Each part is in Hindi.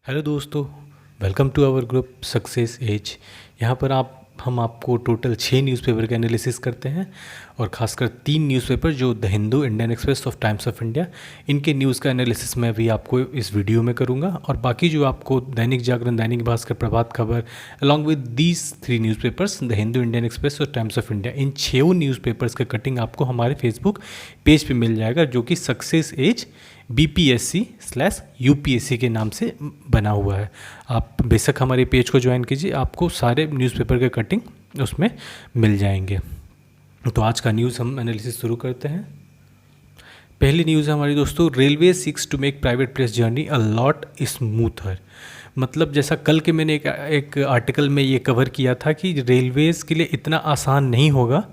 हेलो दोस्तों, welcome to our group success age. यहाँ पर हम आपको टोटल 6 न्यूज़पेपर के एनालिसिस करते हैं और ख़ासकर 3 न्यूज़पेपर जो द हिंदू, इंडियन एक्सप्रेस और टाइम्स ऑफ इंडिया, इनके न्यूज़ का एनालिसिस मैं भी आपको इस वीडियो में करूँगा। और बाकी जो आपको दैनिक जागरण, दैनिक Bhaskar, Prabhat Khabar along with these 3 newspapers the Hindu, Indian Express और टाइम्स ऑफ इंडिया, इन 6 न्यूज़पेपर्स का कटिंग आपको हमारे फेसबुक पेज पे मिल जाएगा, जो कि सक्सेस एज BPSC/UPSC के नाम से बना हुआ है। आप बेशक हमारे पेज को ज्वाइन कीजिए, आपको सारे न्यूज़पेपर के कटिंग उसमें मिल जाएंगे। तो आज का न्यूज़ हम एनालिसिस शुरू करते हैं। पहली न्यूज़ है हमारी दोस्तों, railway seeks to make private place journey a lot smoother. मतलब जैसा कल के मैंने एक आर्टिकल में ये कवर किया था कि रेलवेज़ के लिए इतना आसान नहीं होगा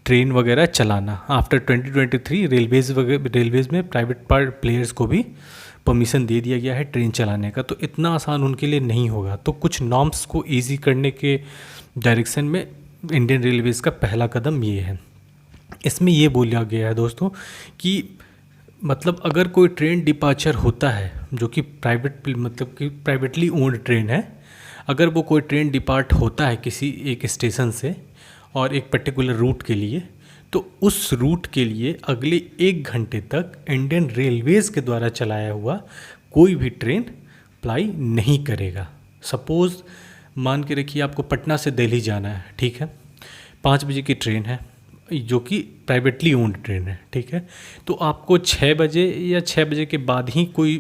ट्रेन वगैरह चलाना। आफ्टर 2023 रेलवेज़ में प्राइवेट प्लेयर्स को भी परमिशन दे दिया गया है ट्रेन चलाने का, तो इतना आसान उनके लिए नहीं होगा। तो कुछ नॉर्म्स को इजी करने के डायरेक्शन में इंडियन रेलवेज़ का पहला कदम ये है। इसमें ये बोला गया है दोस्तों कि मतलब अगर कोई ट्रेन डिपार्चर होता है जो कि प्राइवेटली ओन्ड ट्रेन है, अगर वो कोई ट्रेन डिपार्ट होता है किसी एक स्टेशन से और एक पर्टिकुलर रूट के लिए, तो उस रूट के लिए अगले 1 घंटे तक इंडियन रेलवेज़ के द्वारा चलाया हुआ कोई भी ट्रेन अप्लाई नहीं करेगा। सपोज़ मान के रखिए आपको पटना से दिल्ली जाना है, ठीक है, 5 बजे की ट्रेन है जो कि प्राइवेटली ओन्ड ट्रेन है, ठीक है, तो आपको 6 बजे या 6 बजे के बाद ही कोई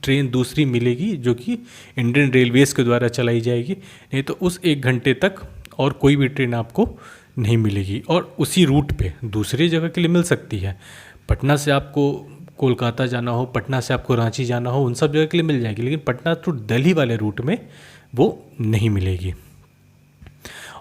ट्रेन दूसरी मिलेगी जो कि इंडियन रेलवेज़ के द्वारा चलाई जाएगी, नहीं तो उस 1 घंटे तक और कोई भी ट्रेन आपको नहीं मिलेगी। और उसी रूट पे दूसरी जगह के लिए मिल सकती है। पटना से आपको कोलकाता जाना हो, पटना से आपको रांची जाना हो, उन सब जगह के लिए मिल जाएगी, लेकिन पटना टू दिल्ली वाले रूट में वो नहीं मिलेगी।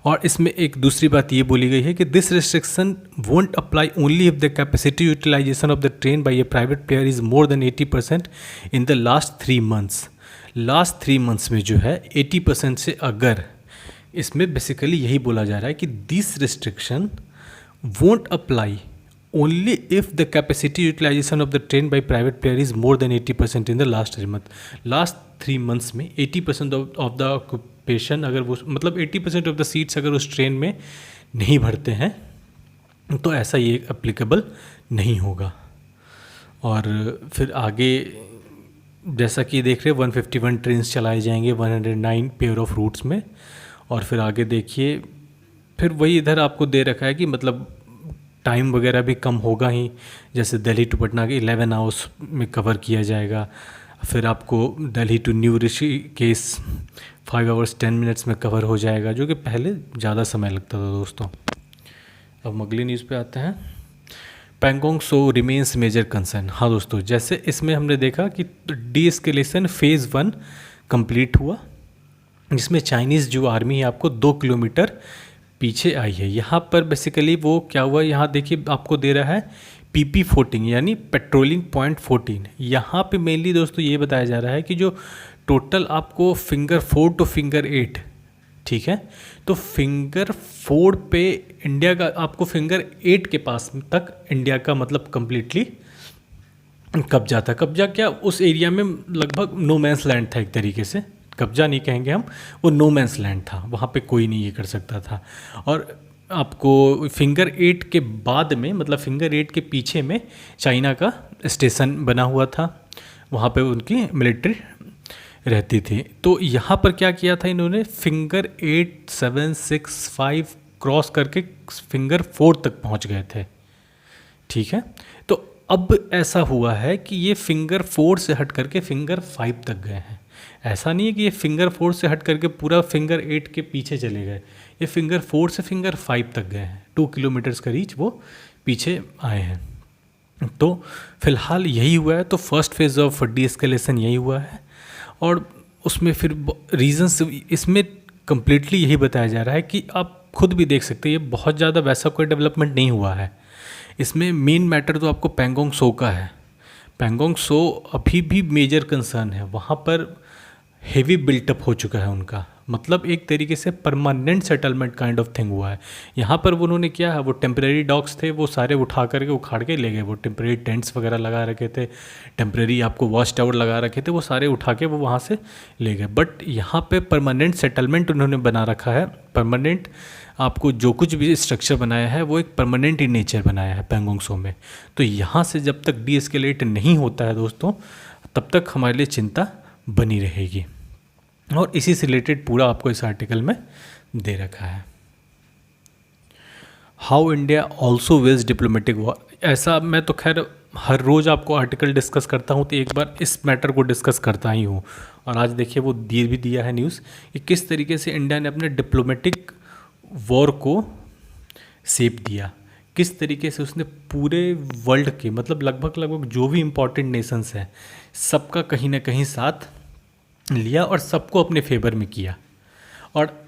और इसमें एक दूसरी बात ये बोली गई है कि this restriction won't apply only if the capacity utilisation of the train by a private player is more than 80% in the last 3 months. Last 3 months में जो है 80% से अगर, इसमें बेसिकली यही बोला जा रहा है कि this restriction won't apply only if the capacity utilisation of the train by private player is more than 80% in the last 3 month. Last 3 months में 80% ऑफ द ऑक्यूपेशन, अगर वो मतलब 80% ऑफ द सीट्स अगर उस ट्रेन में नहीं भरते हैं तो ऐसा ये एप्लीकेबल नहीं होगा। और फिर आगे जैसा कि देख रहे हैं 151 ट्रेन चलाए जाएंगे 109 पेयर ऑफ रूट्स में। और फिर आगे देखिए, फिर वही इधर आपको दे रखा है कि मतलब टाइम वगैरह भी कम होगा ही, जैसे दिल्ली टू पटना के 11 आवर्स में कवर किया जाएगा। फिर आपको Delhi to new Rishikesh 5 hours 10 minutes में कवर हो जाएगा, जो कि पहले ज़्यादा समय लगता था दोस्तों। अब अगली न्यूज़ पे आते हैं। पैंगोंग सो रिमेन्स मेजर कंसर्न। हाँ दोस्तों, जैसे इसमें हमने देखा कि डी एस्केलेशन फेज़ 1 कंप्लीट हुआ, जिसमें चाइनीज़ जो आर्मी है आपको 2 किलोमीटर पीछे आई है। यहाँ पर बेसिकली वो क्या हुआ, यहाँ देखिए आपको दे रहा है PP14 यानी पेट्रोलिंग पॉइंट 14। यहाँ पे मेनली दोस्तों ये बताया जा रहा है कि जो टोटल आपको फिंगर 4 टू फिंगर 8, ठीक है, तो फिंगर 4 पे इंडिया का, आपको फिंगर 8 के पास तक इंडिया का मतलब कम्प्लीटली कब्जा था। कब्जा क्या, उस एरिया में लगभग नो मैंस लैंड था, एक तरीके से कब्जा नहीं कहेंगे हम, वो नो मैंस लैंड था, वहाँ पे कोई नहीं ये कर सकता था। और आपको फिंगर 8 के बाद में, मतलब फिंगर 8 के पीछे में चाइना का स्टेशन बना हुआ था, वहाँ पे उनकी मिलिट्री रहती थी। तो यहाँ पर क्या किया था इन्होंने, फिंगर 8, 7, 6, 5 क्रॉस करके फिंगर 4 तक पहुँच गए थे, ठीक है। तो अब ऐसा हुआ है कि ये फिंगर 4 से हट करके फिंगर 5 तक गए हैं। ऐसा नहीं है कि ये फिंगर 4 से हट करके पूरा फिंगर 8 के पीछे चले गए, ये फिंगर 4 से फिंगर 5 तक गए हैं। 2 किलोमीटर्स का रीच वो पीछे आए हैं। तो फिलहाल यही हुआ है। तो first phase of D escalation यही हुआ है, और उसमें फिर रीजंस इसमें कम्प्लीटली यही बताया जा रहा है कि आप खुद भी देख सकते हैं, ये बहुत ज़्यादा वैसा कोई डेवलपमेंट नहीं हुआ है। इसमें मेन मैटर तो आपको पैंगोंग सो का है। पैंगोंग सो अभी भी मेजर कंसर्न है, वहाँ पर हेवी बिल्टअप हो चुका है उनका, मतलब एक तरीके से permanent settlement kind of thing हुआ है। यहाँ पर वो उन्होंने किया है, वो टेम्परेरी डॉग्स थे वो सारे उठा करके उखाड़ के ले गए, वो टेम्परेरी टेंट्स वगैरह लगा रखे थे, टेम्परेरी आपको वॉच टावर लगा रखे थे, वो सारे उठा के वो वहाँ से ले गए। बट यहाँ पे परमानेंट सेटलमेंट उन्होंने बना रखा है, परमानेंट आपको जो कुछ भी स्ट्रक्चर बनाया है वो एक परमानेंट इन नेचर बनाया है पैंगोंग त्सो में। तो यहाँ से जब तक डीएस्केलेट नहीं होता है दोस्तों, तब तक हमारे लिए चिंता बनी रहेगी। और इसी से रिलेटेड पूरा आपको इस आर्टिकल में दे रखा है। How India also wages diplomatic war, ऐसा मैं तो खैर हर रोज़ आपको आर्टिकल डिस्कस करता हूँ, तो एक बार इस मैटर को डिस्कस करता ही हूँ। और आज देखिए वो भी दिया है न्यूज़ कि किस तरीके से इंडिया ने अपने डिप्लोमेटिक वॉर को शेप दिया, किस तरीके से उसने पूरे वर्ल्ड के मतलब लगभग जो भी इम्पोर्टेंट नेशंस हैं सबका कहीं ना कहीं साथ लिया और सबको अपने फेवर में किया। और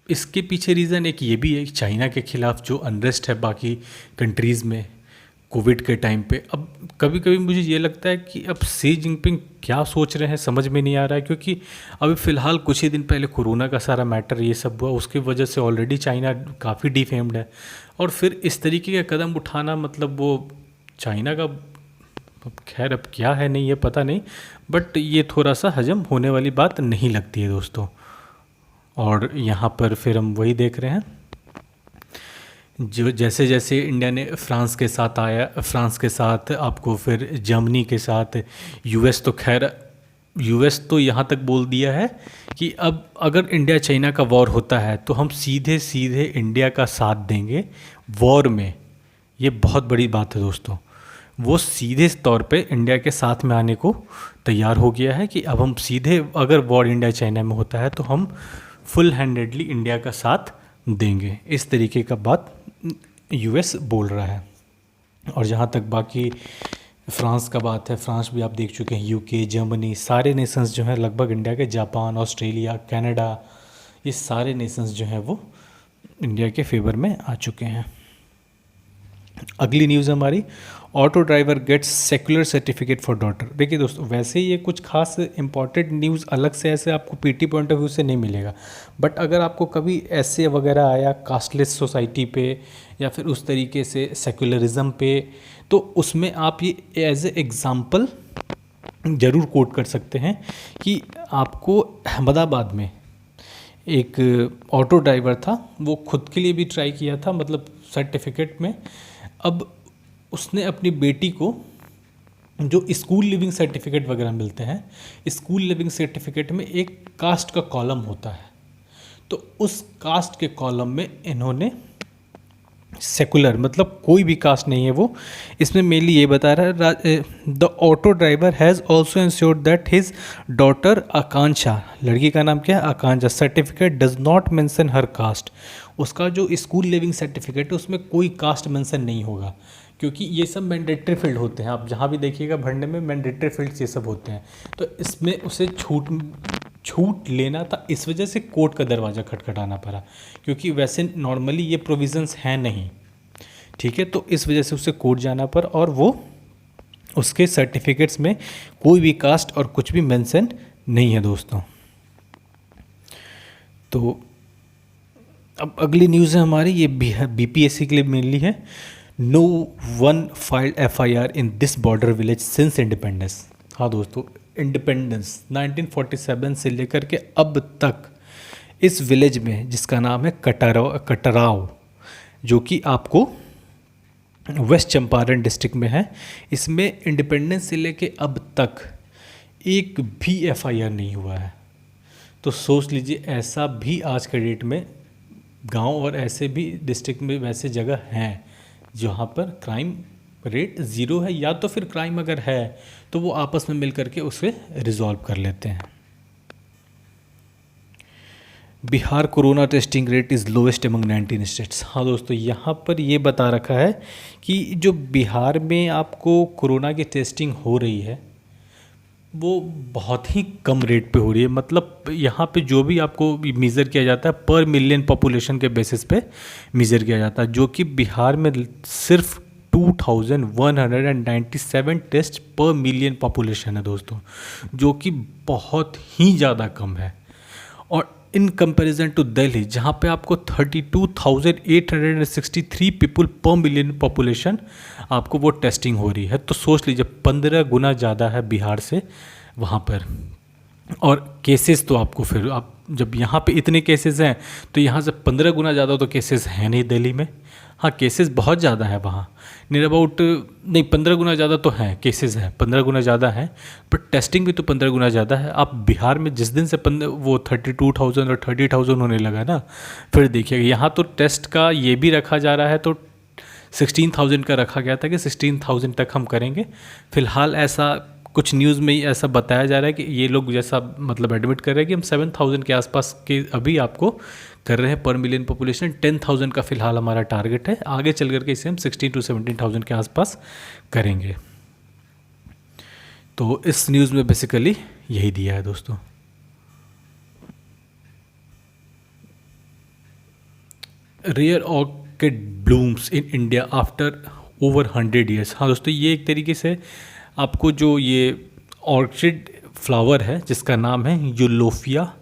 इसके पीछे रीज़न एक ये भी है कि चाइना के खिलाफ जो अनरेस्ट है बाकी कंट्रीज़ में कोविड के टाइम पे, अब कभी कभी मुझे ये लगता है कि अब शी जिनपिंग क्या सोच रहे हैं समझ में नहीं आ रहा है, क्योंकि अभी फ़िलहाल कुछ ही दिन पहले कोरोना का सारा मैटर ये सब हुआ, उसकी वजह से ऑलरेडी चाइना काफ़ी डिफेम्ड है। और फिर इस तरीके का कदम उठाना मतलब वो चाइना का, खैर अब क्या है नहीं ये पता नहीं, बट ये थोड़ा सा हजम होने वाली बात नहीं लगती है दोस्तों। और यहाँ पर फिर हम वही देख रहे हैं, जो जैसे जैसे इंडिया ने फ्रांस के साथ आया, फ्रांस के साथ आपको फिर जर्मनी के साथ, यूएस तो खैर यूएस तो यहाँ तक बोल दिया है कि अब अगर इंडिया चाइना का वॉर होता है तो हम सीधे सीधे इंडिया का साथ देंगे वॉर में। ये बहुत बड़ी बात है दोस्तों, वो सीधे तौर पे इंडिया के साथ में आने को तैयार हो गया है कि अब हम सीधे अगर वॉर इंडिया चाइना में होता है तो हम फुल हैंडेडली इंडिया का साथ देंगे। इस तरीके का बात यूएस बोल रहा है। और जहाँ तक बाकी फ्रांस का बात है, फ्रांस भी आप देख चुके हैं, यूके, जर्मनी, सारे नेशंस जो हैं लगभग इंडिया के, जापान, ऑस्ट्रेलिया, कनाडा, ये सारे नेशंस जो हैं वो इंडिया के फेवर में आ चुके हैं। अगली न्यूज़ हमारी, auto driver gets secular certificate for daughter. देखिए दोस्तों, वैसे ये कुछ खास इंपॉर्टेंट न्यूज़ अलग से ऐसे आपको पीटी पॉइंट ऑफ व्यू से नहीं मिलेगा, बट अगर आपको कभी ऐसे वगैरह आया कास्टलेस सोसाइटी पे या फिर उस तरीके से सेक्युलरिज्म पे, तो उसमें आप ये एज ए एग्ज़ाम्पल ज़रूर कोट कर सकते हैं कि आपको अहमदाबाद में एक ऑटो ड्राइवर था, वो खुद के लिए भी ट्राई किया था मतलब सर्टिफिकेट में। अब उसने अपनी बेटी को जो स्कूल लिविंग सर्टिफिकेट वगैरह मिलते हैं, स्कूल लिविंग सर्टिफिकेट में एक कास्ट का कॉलम होता है, तो उस कास्ट के कॉलम में इन्होंने सेकुलर मतलब कोई भी कास्ट नहीं है वो, इसमें मेनली ये बता रहा है the auto driver has also insured that his daughter Akanksha, लड़की का नाम क्या है Akanksha, certificate does not mention her caste. उसका जो स्कूल लिविंग सर्टिफिकेट है उसमें कोई कास्ट मेंशन नहीं होगा, क्योंकि ये सब मैंडेटरी फील्ड होते हैं। आप जहाँ भी देखिएगा भरने में मैंडेटरी फील्ड्स ये सब होते हैं, तो इसमें उसे छूट लेना था, इस वजह से कोर्ट का दरवाज़ा खटखटाना पड़ा, क्योंकि वैसे नॉर्मली ये प्रोविज़न्स हैं नहीं, ठीक है। तो इस वजह से उसे कोर्ट जाना पड़ा और वो उसके सर्टिफिकेट्स में कोई भी कास्ट और कुछ भी मेंशन नहीं है दोस्तों। तो अब अगली न्यूज़ है हमारी, ये बीपीएससी के लिए मेनली है। No one filed FIR in this border village since independence. हाँ दोस्तों, इंडिपेंडेंस 1947 से लेकर के अब तक इस विलेज में, जिसका नाम है कटराव, जो कि आपको वेस्ट चंपारण डिस्ट्रिक्ट में है, इसमें इंडिपेंडेंस से लेके अब तक एक भी एफआईआर नहीं हुआ है। तो सोच लीजिए, ऐसा भी आज के डेट में गांव और ऐसे भी डिस्ट्रिक्ट में वैसे जगह हैं जहाँ पर क्राइम रेट ज़ीरो है, या तो फिर क्राइम अगर है तो वो आपस में मिल करके उसे रिजॉल्व कर लेते हैं। Bihar corona testing rate is lowest among 19 states. हाँ दोस्तों, यहाँ पर ये बता रखा है कि जो बिहार में आपको कोरोना की टेस्टिंग हो रही है वो बहुत ही कम रेट पे हो रही है। मतलब यहाँ पे जो भी आपको मेज़र किया जाता है पर मिलियन पॉपुलेशन के बेसिस पे मेज़र किया जाता है, जो कि बिहार में सिर्फ 2197 टेस्ट पर मिलियन पॉपुलेशन है दोस्तों, जो कि बहुत ही ज़्यादा कम है। और इन कंपैरिजन टू दिल्ली जहाँ पे आपको 32,863 पीपल पर मिलियन पॉपुलेशन आपको वो टेस्टिंग हो रही है, तो सोच लीजिए 15 गुना ज़्यादा है बिहार से वहाँ पर। और केसेस तो आपको फिर आप जब यहाँ पे इतने केसेस हैं तो यहाँ से 15 गुना ज़्यादा तो केसेस हैं नहीं दिल्ली में। हाँ, केसेस बहुत ज़्यादा है वहाँ, नियर अबाउट नहीं 15 गुना ज़्यादा तो हैं, केसेस हैं 15 गुना ज़्यादा हैं, पर टेस्टिंग भी तो 15 गुना ज़्यादा है। आप बिहार में जिस दिन से वो 32,000 और 30,000 होने लगा ना, फिर देखिएगा यहाँ तो टेस्ट का ये भी रखा जा रहा है, तो 16,000 का रखा गया था कि 16,000 तक हम करेंगे। फिलहाल ऐसा कुछ न्यूज़ में ही ऐसा बताया जा रहा है कि ये लोग जैसा मतलब एडमिट कर रहे हैं कि हम 7,000 के आसपास के अभी आपको कर रहे हैं पर मिलियन पॉपुलेशन। 10,000 का फिलहाल हमारा टारगेट है, आगे चल करके इसे हम 16 to 17,000 के आसपास करेंगे। तो इस न्यूज़ में बेसिकली यही दिया है दोस्तों। Rare orchid blooms in India after over 100 years. हाँ दोस्तों, ये एक तरीके से आपको जो ये ऑर्किड फ्लावर है जिसका नाम है यूलोफिया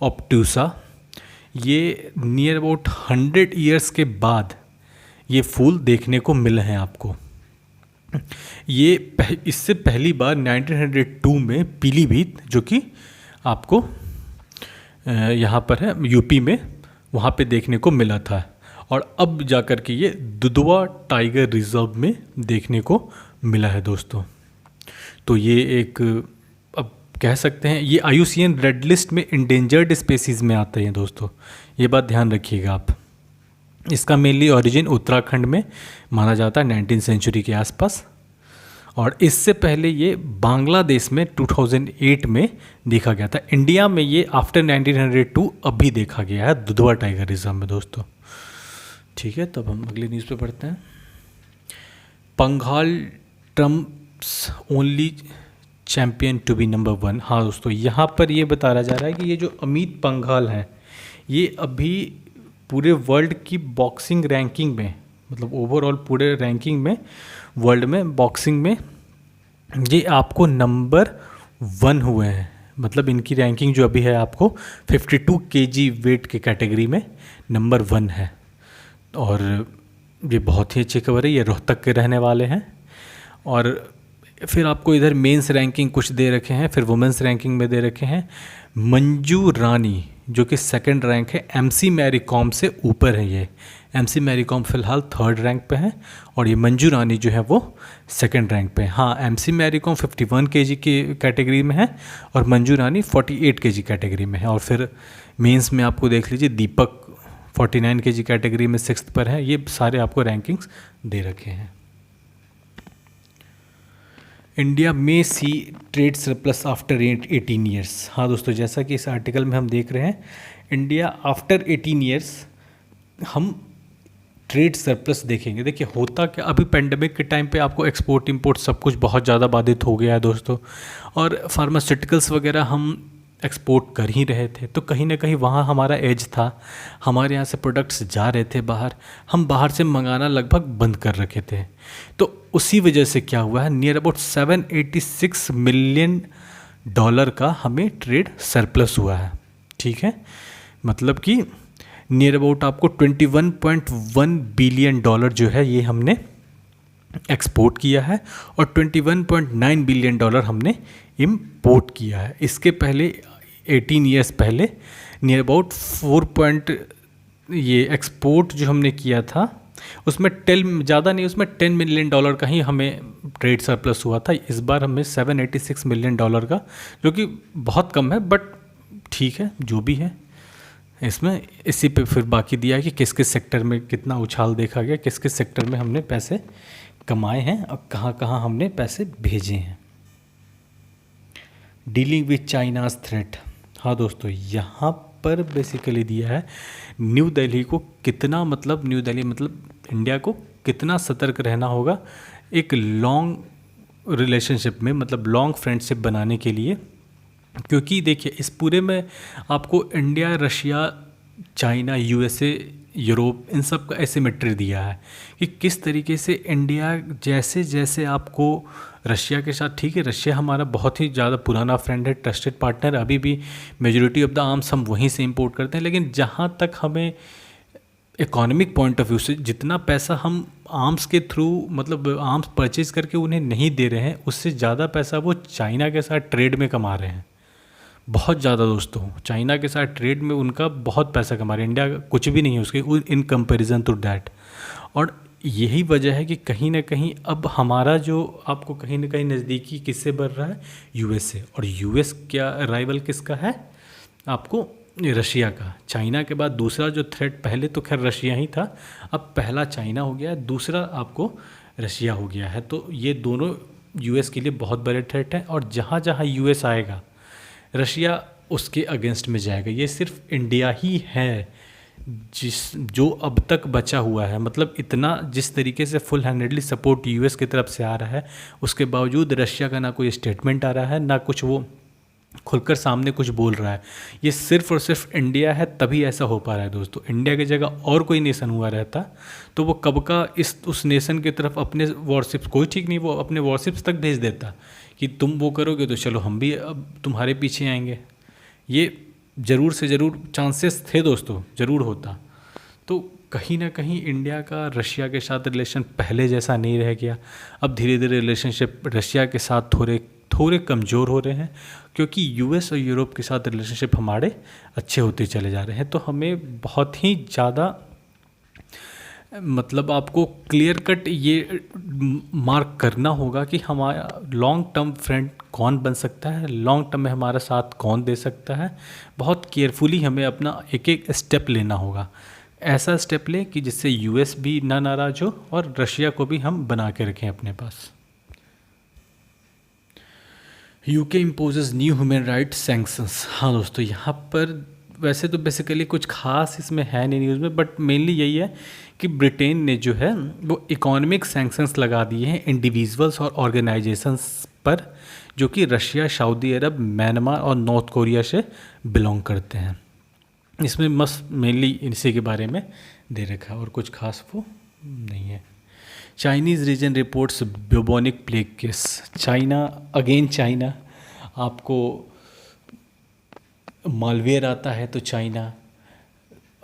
ऑब्टूसा, ये नियर अबाउट 100 ईयर्स के बाद ये फूल देखने को मिले हैं आपको। ये इससे पहली बार 1902 में पीलीभीत, जो कि आपको यहाँ पर है यूपी में, वहाँ पे देखने को मिला था। और अब जाकर के ये दुधवा टाइगर रिजर्व में देखने को मिला है दोस्तों। तो ये एक अब कह सकते हैं ये IUCN रेड लिस्ट में इंडेंजर्ड स्पेसीज़ में आते हैं दोस्तों, ये बात ध्यान रखिएगा आप। इसका मेनली ओरिजिन उत्तराखंड में माना जाता है 19वीं सेंचुरी के आसपास, और इससे पहले ये बांग्लादेश में 2008 में देखा गया था। इंडिया में ये आफ्टर 1902 अभी देखा गया है दुधवा टाइगर रिजर्व में दोस्तों। ठीक है, तब हम अगली न्यूज़ पे पढ़ते हैं। Panghal trumps only champion to be number 1। हाँ दोस्तों, यहाँ पर ये बताया जा रहा है कि ये जो अमित पंघाल हैं, ये अभी पूरे वर्ल्ड की बॉक्सिंग रैंकिंग में, मतलब ओवरऑल पूरे रैंकिंग में वर्ल्ड में बॉक्सिंग में ये आपको नंबर 1 हुए हैं। मतलब इनकी रैंकिंग जो अभी है आपको 52 kg वेट के कैटेगरी में नंबर 1 है। और ये बहुत ही अच्छी खबर है, ये रोहतक के रहने वाले हैं। और फिर आपको इधर मेंस रैंकिंग कुछ दे रखे हैं, फिर वुमेंस रैंकिंग में दे रखे हैं मंजू रानी, जो कि 2nd रैंक है, MC मैरी कॉम से ऊपर है। ये MC मैरी कॉम फिलहाल 3rd रैंक पे है, और ये मंजू रानी जो है वो 2nd रैंक पे है। हाँ, MC मैरी कॉम 51 kg की कैटेगरी में है और मंजू रानी 48 kg कैटेगरी में है। और फिर मेंस में आपको देख लीजिए दीपक 49 kg कैटेगरी में 6th पर है। ये सारे आपको रैंकिंग्स दे रखे हैं। इंडिया में सी ट्रेड सरप्लस आफ्टर 18 ईयर्स। हाँ दोस्तों, जैसा कि इस आर्टिकल में हम देख रहे हैं, इंडिया आफ्टर 18 ईयर्स हम ट्रेड सरप्लस देखेंगे। देखिए होता क्या, अभी पेंडेमिक के टाइम पे आपको एक्सपोर्ट इंपोर्ट सब कुछ बहुत ज़्यादा बाधित हो गया है दोस्तों, और फार्मास्यूटिकल्स वगैरह हम एक्सपोर्ट कर ही रहे थे, तो कहीं ना कहीं वहाँ हमारा एज था, हमारे यहाँ से प्रोडक्ट्स जा रहे थे बाहर, हम बाहर से मंगाना लगभग बंद कर रखे थे। तो उसी वजह से क्या हुआ है, नियर अबाउट $786 मिलियन का हमें ट्रेड सरप्लस हुआ है। ठीक है, मतलब कि नियर अबाउट आपको $21.1 बिलियन जो है ये हमने एक्सपोर्ट किया है, और $21.9 बिलियन हमने इम्पोर्ट किया है। इसके पहले 18 ईयर्स पहले नियर अबाउट ये एक्सपोर्ट जो हमने किया था उसमें ज़्यादा नहीं, उसमें $10 मिलियन का ही हमें ट्रेड सरप्लस हुआ था। इस बार हमें $786 मिलियन का, जो कि बहुत कम है, बट ठीक है जो भी है। इसमें इसी पे फिर बाकी दिया है कि किस किस सेक्टर में कितना उछाल देखा गया, किस किस सेक्टर में हमने पैसे कमाए हैं और कहाँ कहाँ हमने पैसे भेजे हैं। Dealing with China's threat. हाँ दोस्तों, यहाँ पर बेसिकली दिया है न्यू दिल्ली को कितना, मतलब न्यू दिल्ली मतलब इंडिया को कितना सतर्क रहना होगा एक लॉन्ग रिलेशनशिप में, मतलब लॉन्ग फ्रेंडशिप बनाने के लिए। क्योंकि देखिए इस पूरे में आपको India, Russia, China, USA Europe, इन सब का एसिमेट्री दिया है कि किस तरीके से इंडिया जैसे जैसे आपको रशिया के साथ, ठीक है रशिया हमारा बहुत ही ज़्यादा पुराना फ्रेंड है, ट्रस्टेड पार्टनर, अभी भी मेजॉरिटी ऑफ द आर्म्स हम वहीं से इंपोर्ट करते हैं, लेकिन जहाँ तक हमें इकोनॉमिक पॉइंट ऑफ व्यू से जितना पैसा हम आर्म्स के थ्रू मतलब आर्म्स परचेज करके उन्हें नहीं दे रहे हैं, उससे ज़्यादा पैसा वो चाइना के साथ ट्रेड में कमा रहे हैं, बहुत ज़्यादा दोस्तों। चाइना के साथ ट्रेड में उनका बहुत पैसा कमा रहे हैं, इंडिया कुछ भी नहीं है उसके इन कंपैरिजन टू दैट। और यही वजह है कि कहीं ना कहीं अब हमारा जो आपको कहीं ना कहीं नज़दीकी किससे बढ़ रहा है, यूएस से। और यूएस क्या राइवल किसका है आपको, रशिया का। चाइना के बाद दूसरा जो थ्रेट, पहले तो खैर रशिया ही था, अब पहला चाइना हो गया है, दूसरा आपको रशिया हो गया है। तो ये दोनों यूएस के लिए बहुत बड़े थ्रेट हैं, और जहाँ जहाँ यूएस आएगा रशिया उसके अगेंस्ट में जाएगा। ये सिर्फ इंडिया ही है जो अब तक बचा हुआ है, मतलब इतना जिस तरीके से फुल हैंडेडली सपोर्ट यूएस की तरफ से आ रहा है, उसके बावजूद रशिया का ना कोई स्टेटमेंट आ रहा है, ना कुछ वो खुलकर सामने कुछ बोल रहा है। ये सिर्फ और सिर्फ इंडिया है, तभी ऐसा हो पा रहा है दोस्तों। इंडिया की जगह और कोई नेशन हुआ रहता तो वो कब का उस नेशन की तरफ अपने वॉरशिप्स, कोई ठीक नहीं, वो अपने वॉरशिप्स तक भेज देता कि तुम वो करोगे तो चलो हम भी अब तुम्हारे पीछे आएंगे। ये ज़रूर से ज़रूर चांसेस थे दोस्तों, ज़रूर होता। तो कहीं ना कहीं इंडिया का रशिया के साथ रिलेशन पहले जैसा नहीं रह गया। अब धीरे धीरे रिलेशनशिप रशिया के साथ थोड़े कमज़ोर हो रहे हैं, क्योंकि यूएस और यूरोप के साथ रिलेशनशिप हमारे अच्छे होते चले जा रहे हैं। तो हमें बहुत ही ज़्यादा मतलब आपको क्लियर कट ये मार्क करना होगा कि हमारा लॉन्ग टर्म फ्रेंड कौन बन सकता है, लॉन्ग टर्म में हमारा साथ कौन दे सकता है। बहुत केयरफुली हमें अपना एक एक स्टेप लेना होगा। ऐसा स्टेप लें कि जिससे यूएस भी ना नाराज़ हो और रशिया को भी हम बना के रखें अपने पास। UK imposes new human rights sanctions. हाँ दोस्तों, यहाँ पर वैसे तो बेसिकली कुछ खास इसमें है नहीं न्यूज़ में, बट मेनली यही है कि ब्रिटेन ने जो है वो इकोनॉमिक सैंक्शंस लगा दिए हैं इंडिविजुअल्स और ऑर्गेनाइजेशंस पर, जो कि रशिया, सऊदी अरब, म्यांमार और नॉर्थ कोरिया से बिलोंग करते हैं। इसमें मस्त मेनली इसी के बारे में दे रखा है, और कुछ खास वो नहीं है। Chinese region reports bubonic plague case. China, again China, आपको मालवेयर आता है तो चाइना,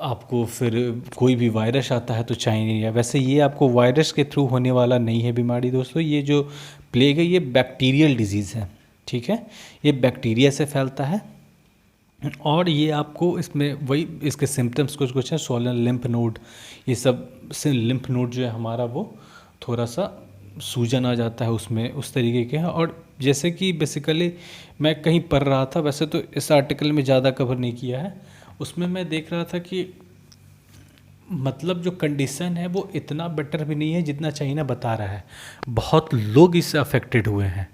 आपको फिर कोई भी वायरस आता है तो चाइना। वैसे ये आपको वायरस के थ्रू होने वाला नहीं है बीमारी दोस्तों, ये जो प्लेग है ये बैक्टीरियल डिजीज़ है, ठीक है, ये बैक्टीरिया से फैलता है। और ये आपको इसमें वही इसके सिम्टम्स कुछ कुछ हैं, स्वोलन लिम्फ नोड, ये सब से लिम्फ नोड जो है हमारा वो थोड़ा सा सूजन आ जाता है उसमें, उस तरीके के हैं। और जैसे कि बेसिकली मैं कहीं पढ़ रहा था, वैसे तो इस आर्टिकल में ज़्यादा कवर नहीं किया है, उसमें मैं देख रहा था कि मतलब जो कंडीशन है वो इतना बेटर भी नहीं है जितना चाइना बता रहा है। बहुत लोग इससे अफेक्टेड हुए हैं।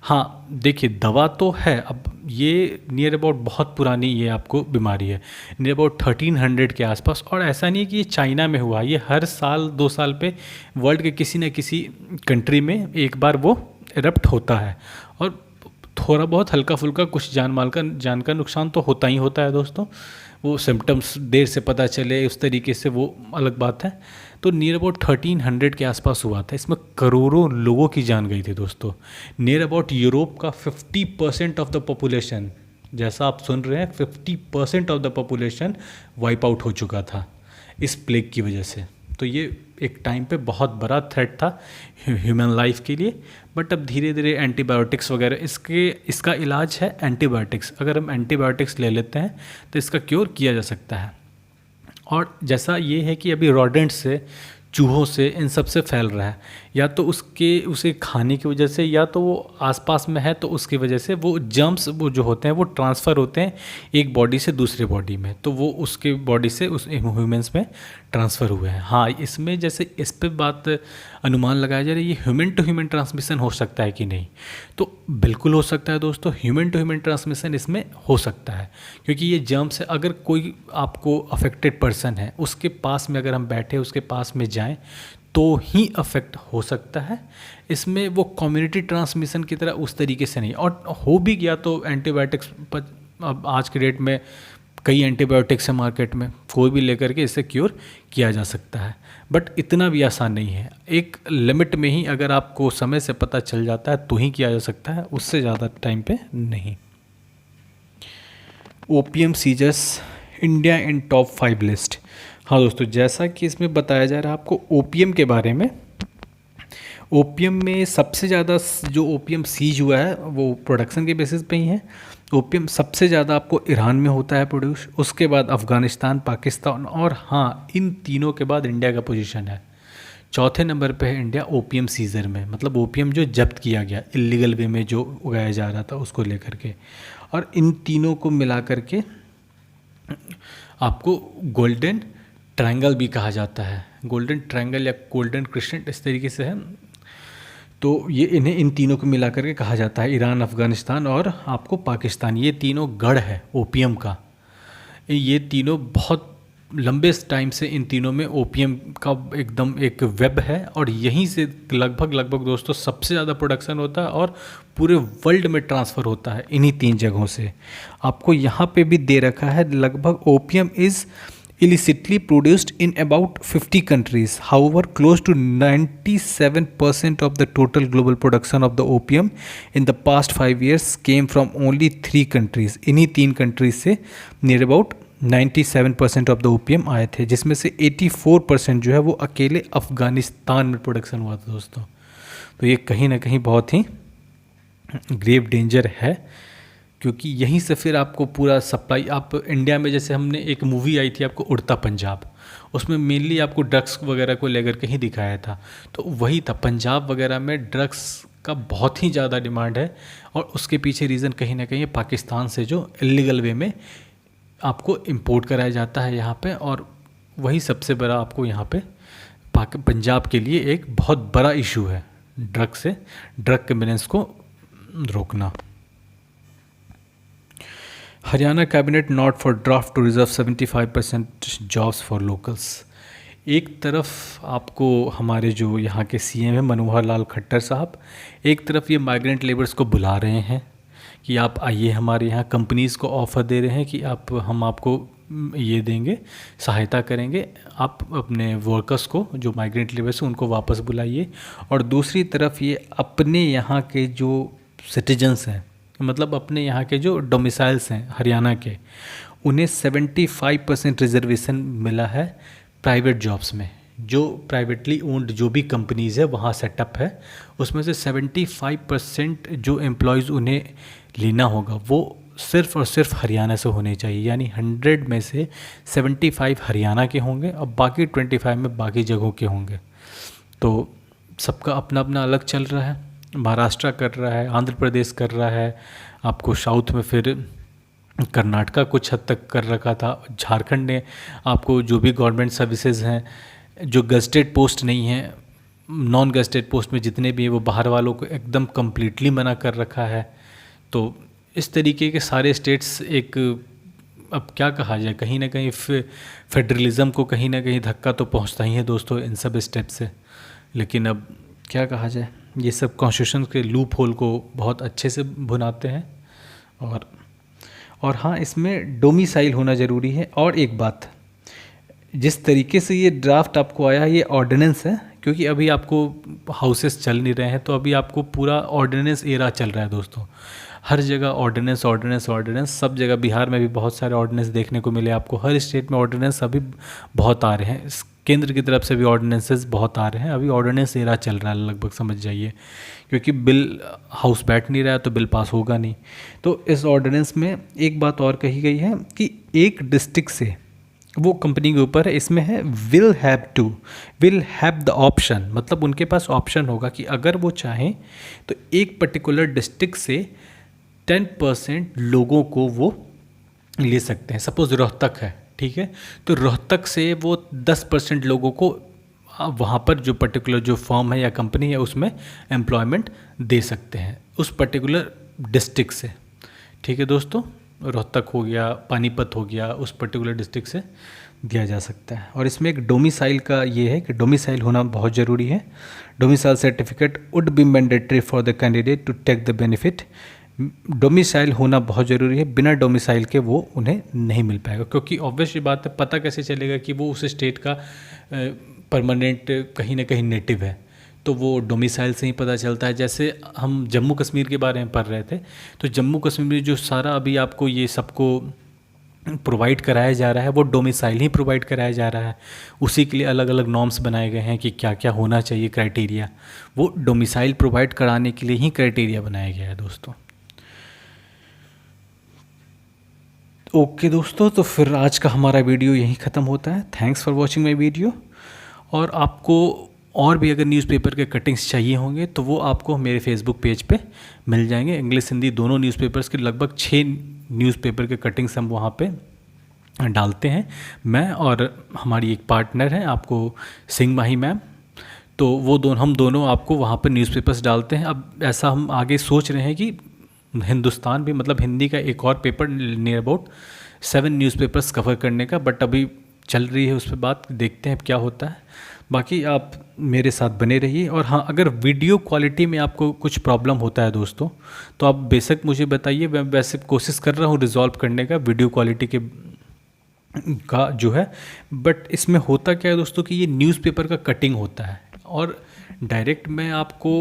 हाँ देखिए, दवा तो है, अब ये नियर अबाउट बहुत पुरानी ये आपको बीमारी है, नियर अबाउट 1300 के आसपास। और ऐसा नहीं है कि ये चाइना में हुआ, ये हर साल 2 साल पे वर्ल्ड के किसी न किसी कंट्री में एक बार वो इरप्ट होता है। और थोड़ा बहुत हल्का फुल्का कुछ जान का नुकसान तो होता ही होता है दोस्तों। वो सिम्टम्स देर से पता चले उस तरीके से वो अलग बात है। तो नियर अबाउट 1300 के आसपास हुआ था, इसमें करोड़ों लोगों की जान गई थी दोस्तों। नियर अबाउट यूरोप का 50% ऑफ द पॉपुलेशन, जैसा आप सुन रहे हैं, 50% of the population wipe out हो चुका था इस प्लेग की वजह से। तो ये एक टाइम पे बहुत बड़ा थ्रेट था ह्यूमन लाइफ के लिए। बट अब धीरे धीरे एंटीबायोटिक्स वगैरह, इसका इलाज है एंटीबायोटिक्स। अगर हम एंटीबायोटिक्स ले लेते हैं तो इसका क्योर किया जा सकता है। और जैसा ये है कि अभी रॉडेंट से, चूहों से, इन सब से फैल रहा है, या तो उसे खाने की वजह से, या तो वो आसपास में है तो उसकी वजह से वो जर्म्स वो जो होते हैं वो ट्रांसफ़र होते हैं एक बॉडी से दूसरे बॉडी में, तो वो उसके बॉडी से उस ह्यूमंस में ट्रांसफ़र हुए हैं। हाँ, इसमें जैसे इस पे बात अनुमान लगाया जा रहा है ये ह्यूमन टू ह्यूमन ट्रांसमिशन हो सकता है कि नहीं, तो बिल्कुल हो सकता है दोस्तों, ह्यूमन टू ह्यूमन ट्रांसमिशन इसमें हो सकता है। क्योंकि ये जर्म्स, अगर कोई आपको अफेक्टेड पर्सन है उसके पास में अगर हम बैठे उसके पास में जाएं तो ही अफेक्ट हो सकता है। इसमें वो कम्युनिटी ट्रांसमिशन की तरह उस तरीके से नहीं, और हो भी गया तो एंटीबायोटिक्स अब आज के डेट में कई एंटीबायोटिक्स हैं मार्केट में, कोई भी लेकर के इसे क्योर किया जा सकता है, बट इतना भी आसान नहीं है। एक लिमिट में ही अगर आपको समय से पता चल जाता है तो ही किया जा सकता है, उससे ज़्यादा टाइम पे नहीं। Opium seizures India in top 5 list. हाँ दोस्तों, जैसा कि इसमें बताया जा रहा है आपको ओपीएम के बारे में, ओपीएम में सबसे ज़्यादा जो ओपीएम सीज हुआ है वो प्रोडक्शन के बेसिस पे ही है। ओपीएम सबसे ज़्यादा आपको ईरान में होता है प्रोड्यूस, उसके बाद अफ़गानिस्तान, पाकिस्तान, और हाँ इन तीनों के बाद इंडिया का पोजीशन है। चौथे नंबर पे है इंडिया ओपीएम सीजर में, मतलब ओपीएम जो जब्त किया गया इलीगल वे में जो उगाया जा रहा था उसको लेकर के। और इन तीनों को मिला करके आपको गोल्डन ट्रायंगल भी कहा जाता है, गोल्डन ट्रायंगल या गोल्डन क्रिस्टेंट इस तरीके से है। तो ये इन्हें इन तीनों को मिला करके कहा जाता है, ईरान, अफ़गानिस्तान और आपको पाकिस्तान, ये तीनों गढ़ है ओपीएम का। ये तीनों बहुत लंबे टाइम से इन तीनों में ओपीएम का एकदम एक वेब है, और यहीं से लगभग दोस्तों सबसे ज़्यादा प्रोडक्शन होता है और पूरे वर्ल्ड में ट्रांसफ़र होता है इन्हीं 3 जगहों से। आपको यहाँ पे भी दे रखा है लगभग opium is illicitly produced in about 50 countries. However, close to 97% of the total global production of the opium in the past 5 years came from only 3 countries. इन्हीं 3 countries से near about 97% of the opium आए थे, जिसमें से 84% जो है वो अकेले अफ़गानिस्तान में प्रोडक्शन हुआ था दोस्तों। तो ये कहीं ना कहीं बहुत ही ग्रेव डेंजर है, क्योंकि यहीं से फिर आपको पूरा सप्लाई, आप इंडिया में जैसे हमने एक मूवी आई थी आपको उड़ता पंजाब, उसमें मेनली आपको ड्रग्स वगैरह को लेकर के ही दिखाया था, तो वही था पंजाब वगैरह में ड्रग्स का बहुत ही ज़्यादा डिमांड है, और उसके पीछे रीज़न कहीं ना कहीं पाकिस्तान से जो इलीगल वे में आपको इंपोर्ट कराया जाता है यहाँ पे, और वही सबसे बड़ा आपको यहाँ पे पंजाब के लिए एक बहुत बड़ा इशू है, ड्रग के बिजनेस को रोकना। Haryana cabinet nod for draft to reserve 75% jobs for locals. एक तरफ आपको हमारे जो यहाँ के सीएम हैं मनोहर लाल खट्टर साहब, एक तरफ ये माइग्रेंट लेबर्स को बुला रहे हैं कि आप आइए हमारे यहाँ, कंपनीज़ को ऑफ़र दे रहे हैं कि हम आपको ये देंगे, सहायता करेंगे, आप अपने वर्कर्स को जो माइग्रेंट लेबर्स हैं उनको वापस बुलाइए। और दूसरी तरफ ये अपने यहाँ के जो सिटीजन्स हैं, मतलब अपने यहाँ के जो डोमिसाइल्स हैं हरियाणा के, उन्हें 75% रिजर्वेशन मिला है प्राइवेट जॉब्स में। जो प्राइवेटली ओन्ड जो भी कंपनीज़ है वहाँ सेटअप है, उसमें से 75% जो एम्प्लॉयज़ उन्हें लेना होगा वो सिर्फ़ और सिर्फ हरियाणा से होने चाहिए, यानी 100 में से 75 हरियाणा के होंगे और बाकी 25 में बाकी जगहों के होंगे। तो सबका अपना अपना अलग चल रहा है, महाराष्ट्र कर रहा है, आंध्र प्रदेश कर रहा है, आपको साउथ में फिर कर्नाटका कुछ हद तक कर रखा था, झारखंड ने आपको जो भी गवर्नमेंट सर्विसेज हैं, जो गज़टेड पोस्ट नहीं है, नॉन गज़टेड पोस्ट में जितने भी हैं वो बाहर वालों को एकदम कम्प्लीटली मना कर रखा है। तो इस तरीके के सारे स्टेट्स एक, अब क्या कहा जाए, कहीं ना कहीं फेडरलिज़म को कहीं ना कहीं धक्का तो पहुंचता ही है दोस्तों इन सब स्टेप से। लेकिन अब क्या कहा जाए, ये सब कॉन्स्टिट्यूशन के लूप होल को बहुत अच्छे से भुनाते हैं। और हाँ, इसमें डोमिसाइल होना ज़रूरी है। और एक बात, जिस तरीके से ये ड्राफ्ट आपको आया है ये ऑर्डिनेंस है, क्योंकि अभी आपको हाउसेस चल नहीं रहे हैं, तो अभी आपको पूरा ऑर्डिनेंस एरा चल रहा है दोस्तों। हर जगह ऑर्डिनेंस ऑर्डिनेंस ऑर्डिनेंस, सब जगह, बिहार में भी बहुत सारे ऑर्डिनेंस देखने को मिले आपको, हर स्टेट में ऑर्डिनेंस अभी बहुत आ रहे हैं, केंद्र की तरफ से भी ऑर्डिनेंसेस बहुत आ रहे हैं। अभी ऑर्डिनेंस एरा चल रहा है लगभग, समझ जाइए, क्योंकि बिल हाउस बैठ नहीं रहा है तो बिल पास होगा नहीं। तो इस ऑर्डिनेंस में एक बात और कही गई है कि एक डिस्ट्रिक्ट से, वो कंपनी के ऊपर है, इसमें है विल हैव द ऑप्शन, मतलब उनके पास ऑप्शन होगा कि अगर वो चाहें तो एक पर्टिकुलर डिस्ट्रिक्ट से 10% लोगों को वो ले सकते हैं। सपोज़ रोहतक है, ठीक है, तो रोहतक से वो 10% लोगों को वहाँ पर जो पर्टिकुलर जो फर्म है या कंपनी है उसमें एम्प्लॉयमेंट दे सकते हैं उस पर्टिकुलर डिस्ट्रिक्ट से। ठीक है दोस्तों, रोहतक हो गया, पानीपत हो गया, उस पर्टिकुलर डिस्ट्रिक्ट से दिया जा सकता है। और इसमें एक डोमिसाइल का ये है कि डोमिसाइल होना बहुत ज़रूरी है। Domicile certificate would be mandatory for the candidate to take the benefit domicile होना बहुत ज़रूरी है, बिना डोमिसाइल के वो उन्हें नहीं मिल पाएगा, क्योंकि ऑब्वियस ये बात है, पता कैसे चलेगा कि वो उस स्टेट का परमानेंट कहीं ना कहीं नेटिव है, तो वो डोमिसाइल से ही पता चलता है। जैसे हम जम्मू कश्मीर के बारे में पढ़ रहे थे, तो जम्मू कश्मीर में जो सारा अभी आपको ये सबको प्रोवाइड कराया जा रहा है वो डोमिसाइल ही प्रोवाइड कराया जा रहा है। उसी के लिए अलग अलग नॉर्म्स बनाए गए हैं कि क्या क्या होना चाहिए, क्राइटेरिया, वो डोमिसाइल प्रोवाइड कराने के लिए ही क्राइटेरिया बनाया गया है दोस्तों। ओके दोस्तों, तो फिर आज का हमारा वीडियो यहीं ख़त्म होता है। Thanks for watching my video. और आपको और भी अगर न्यूज़पेपर के कटिंग्स चाहिए होंगे तो वो आपको मेरे फेसबुक पेज पे मिल जाएंगे। इंग्लिश हिंदी दोनों न्यूज़पेपर्स के लगभग 6 न्यूज़पेपर के कटिंग्स हम वहाँ पे डालते हैं, मैं और हमारी एक पार्टनर है आपको सिंह माही मैम। तो वो हम दोनों आपको वहाँ पर न्यूज़पेपर्स डालते हैं। अब ऐसा हम आगे सोच रहे हैं कि हिंदुस्तान भी, मतलब हिंदी का एक और paper near about 7 newspapers cover करने का, बट अभी चल रही है उस पर बात, देखते हैं क्या होता है। बाकी आप मेरे साथ बने रहिए। और हाँ, अगर वीडियो क्वालिटी में आपको कुछ प्रॉब्लम होता है दोस्तों, तो आप बेशक मुझे बताइए, मैं वैसे कोशिश कर रहा हूँ रिजॉल्व करने का वीडियो क्वालिटी का जो है। बट इसमें होता क्या है दोस्तों कि ये न्यूज़पेपर का कटिंग होता है, और डायरेक्ट मैं आपको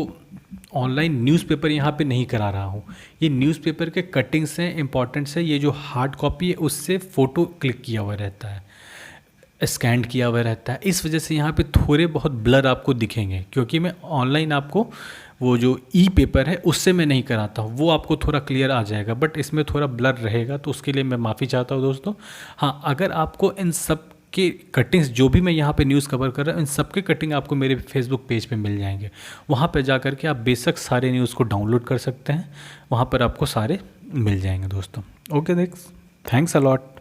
ऑनलाइन न्यूज़पेपर यहाँ पे नहीं करा रहा हूँ। ये न्यूज़पेपर के कटिंग्स हैं, इंपॉर्टेंट्स है। ये जो हार्ड कॉपी है उससे फ़ोटो क्लिक किया हुआ रहता है, स्कैन किया हुआ रहता है। इस वजह से यहाँ पे थोड़े बहुत ब्लर आपको दिखेंगे, क्योंकि मैं ऑनलाइन आपको वो जो ई पेपर है उससे मैं नहीं कराता हूँ, वो आपको थोड़ा क्लियर आ जाएगा, बट इसमें थोड़ा ब्लर रहेगा, तो उसके लिए मैं माफ़ी चाहता हूँ दोस्तों। हाँ, अगर आपको इन सब के कटिंग्स, जो भी मैं यहाँ पे न्यूज़ कवर कर रहा हूँ, इन सब के कटिंग आपको मेरे फेसबुक पेज पे मिल जाएंगे। वहाँ पे जा कर के आप बेशक सारे न्यूज़ को डाउनलोड कर सकते हैं, वहाँ पर आपको सारे मिल जाएंगे दोस्तों। Okay, thanks a lot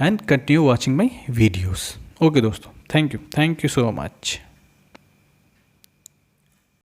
and continue watching my videos. Okay दोस्तों, thank you so much.